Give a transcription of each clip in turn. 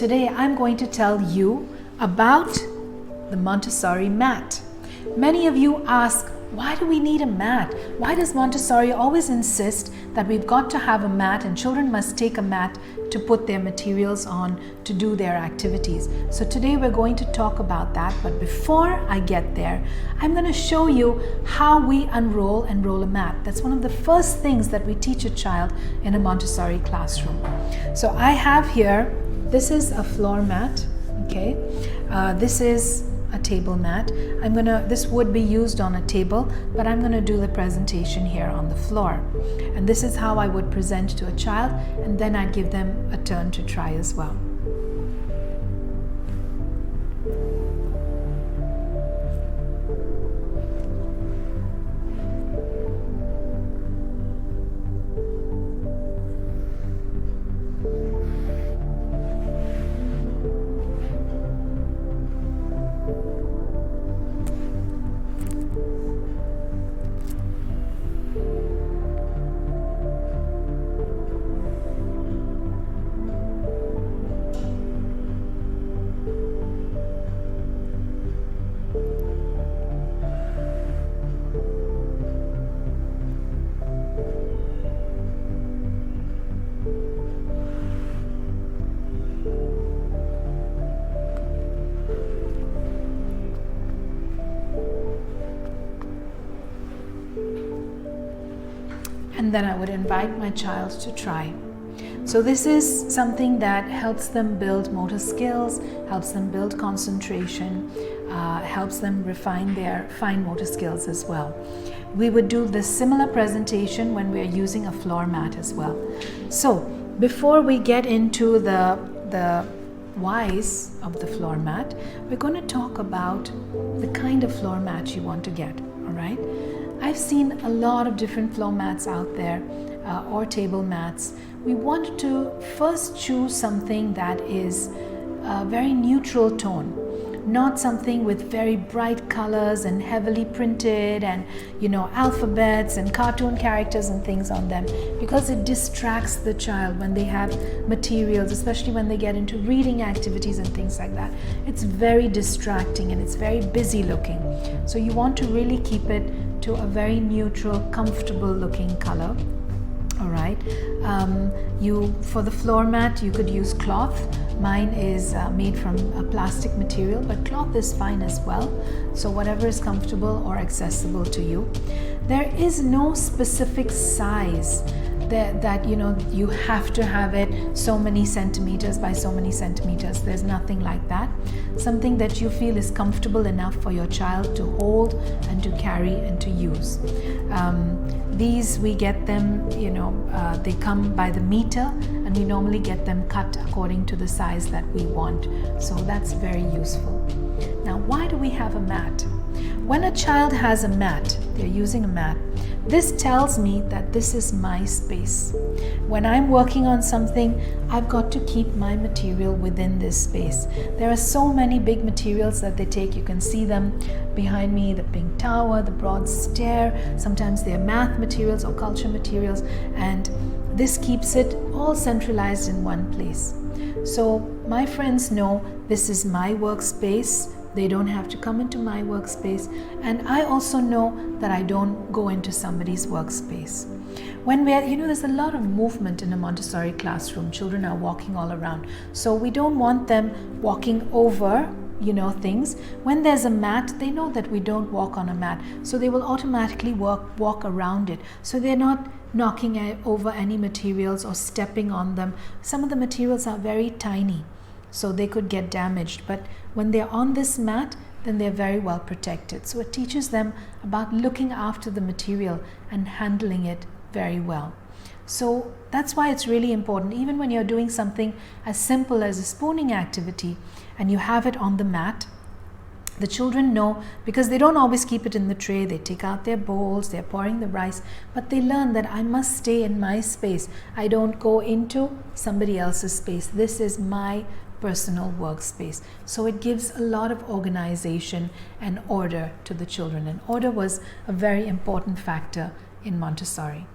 today I'm going to tell you about the Montessori mat. Many of you ask, why do we need a mat? Why does Montessori always insist that we've got to have a mat and children must take a mat to put their materials on to do their activities? So today we're going to talk about that, but before I get there, I'm going to show you how we unroll and roll a mat. That's one of the first things that we teach a child in a Montessori classroom. So I have here, this is a floor mat, okay? This is a table mat. This would be used on a table, but I'm going to do the presentation here on the floor. And this is how I would present to a child, and then I'd give them a turn to try as well. And then I would invite my child to try. So this is something that helps them build motor skills, helps them build concentration, helps them refine their fine motor skills as well. We would do this similar presentation when we are using a floor mat as well. So before we get into the whys of the floor mat, we're going to talk about the kind of floor mat you want to get, all right? I've seen a lot of different floor mats out there or table mats. We want to first choose something that is a very neutral tone, not something with very bright colors and heavily printed and alphabets and cartoon characters and things on them, because it distracts the child when they have materials, especially when they get into reading activities and things like that. It's very distracting and it's very busy looking. So you want to really keep it to a very neutral, comfortable looking color. All right. For the floor mat, you could use cloth. Mine is made from a plastic material, but cloth is fine as well. So whatever is comfortable or accessible to you. There is no specific size that you have to have it so many centimeters by so many centimeters. There's nothing like that. Something that you feel is comfortable enough for your child to hold and to carry and to use. These we get them, they come by the meter, and we normally get them cut according to the size that we want. So that's very useful. Now, why do we have a mat? When a child has a mat, they're using a mat, this tells me that this is my space. When I'm working on something, I've got to keep my material within this space. There are so many big materials that they take. You can see them behind me, the pink tower, the broad stair. Sometimes they're math materials or culture materials, and this keeps it all centralized in one place. So my friends know this is my workspace. They don't have to come into my workspace, and I also know that I don't go into somebody's workspace. When there's a lot of movement in a Montessori classroom. Children are walking all around, so we don't want them walking over things. When there's a mat, they know that we don't walk on a mat, so they will automatically walk around it. So they're not knocking over any materials or stepping on them. Some of the materials are very tiny, so they could get damaged. But when they're on this mat, then they're very well protected. So it teaches them about looking after the material and handling it very well. So that's why it's really important, even when you're doing something as simple as a spooning activity and you have it on the mat, the children know, because they don't always keep it in the tray. They take out their bowls, they're pouring the rice, but they learn that I must stay in my space. I don't go into somebody else's space. This is my personal workspace. So it gives a lot of organization and order to the children, and order was a very important factor in Montessori.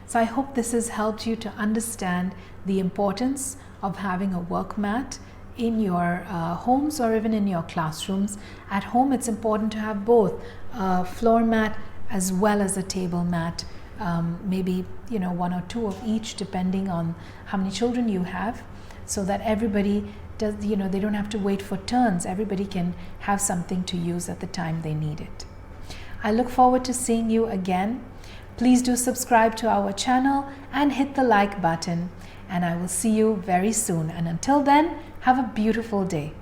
So I hope this has helped you to understand the importance of having a work mat in your homes or even in your classrooms. At home, it's important to have both a floor mat as well as a table mat. Maybe one or two of each, depending on how many children you have, so that everybody does, they don't have to wait for turns. Everybody can have something to use at the time they need it. I look forward to seeing you again. Please do subscribe to our channel and hit the like button, and I will see you very soon. And until then, have a beautiful day.